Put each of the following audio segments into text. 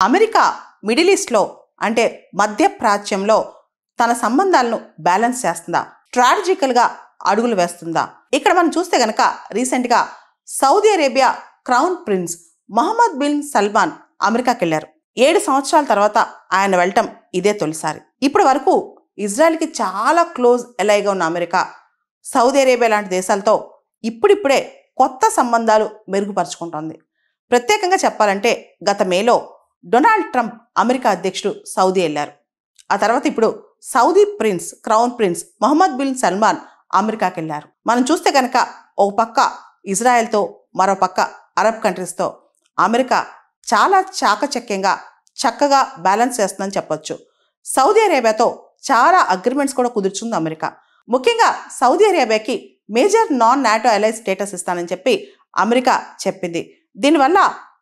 America middle ఈస్ట్లో అంటే మధ్య ప్రాచ్యంలో తన సంబంధాలను బ్యాలెన్స్ చేస్తుందా, స్ట్రాటజికల్గా అడుగులు వేస్తుందా? ఇక్కడ మనం చూస్తే గనక రీసెంట్గా Saudi Arabia crown prince Mohammed bin Salman అమెరికాకి వెళ్ళారు. 7 సంవత్సరాల తర్వాత ఆయన వెళ్ళటం ఇదే తొలిసారి. ఇప్పటి వరకు ఇజ్రాయెల్కి చాలా క్లోజ్ ఎలైగా ఉన్న అమెరికా సౌదీ అరేబియా లాంటి దేశాలతో ఇప్పుడిప్పుడే కొత్త సంబంధాలు మెరుగుపరుచుకుంటోంది. ప్రత్యేకంగా చెప్పాలంటే గత మేలో డొనాల్డ్ ట్రంప్ అమెరికా అధ్యక్షుడు సౌదీ వెళ్ళారు. ఆ తర్వాత ఇప్పుడు Saudi crown prince Mohammed bin Salman అమెరికాకి వెళ్ళారు. మనం చూస్తే కనుక ఒక పక్క ఇజ్రాయెల్తో, మరో పక్క అరబ్ కంట్రీస్తో అమెరికా చాలా చాకచక్యంగా చక్కగా బ్యాలెన్స్ చేస్తుందని చెప్పొచ్చు. సౌదీ అరేబియాతో చాలా అగ్రిమెంట్స్ కూడా కుదుర్చుంది అమెరికా. ముఖ్యంగా సౌదీ అరేబియాకి మేజర్ నాన్ నాటో అలై స్టేటస్ ఇస్తానని చెప్పి అమెరికా చెప్పింది. దీనివల్ల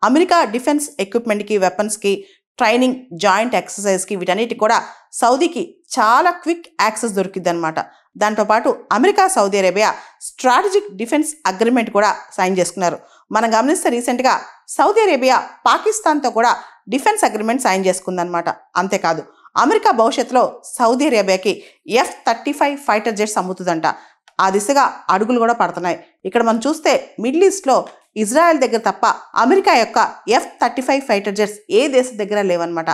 అమెరికా డిఫెన్స్ ఎక్విప్మెంట్కి, వెపన్స్కి, ట్రైనింగ్, జాయింట్ ఎక్సర్సైజ్కి, వీటన్నిటికి కూడా సౌదీకి చాలా క్విక్ యాక్సెస్ దొరికింది అనమాట. దాంతోపాటు America Saudi Arabia strategic defence agreement కూడా సైన్ చేసుకున్నారు. మనం గమనిస్తే రీసెంట్గా సౌదీ అరేబియా పాకిస్తాన్తో కూడా డిఫెన్స్ అగ్రిమెంట్ సైన్ చేసుకుందనమాట. అంతేకాదు అమెరికా భవిష్యత్తులో సౌదీ అరేబియాకి F-35 ఫైటర్ జెట్స్ అమ్ముతుందంట. ఆ దిశగా అడుగులు కూడా పడుతున్నాయి. ఇక్కడ మనం చూస్తే మిడిల్ ఈస్ట్లో ఇజ్రాయెల్ దగ్గర తప్ప అమెరికా యొక్క F-35 ఫైటర్ జెట్స్ ఏ దేశం దగ్గర లేవన్నమాట.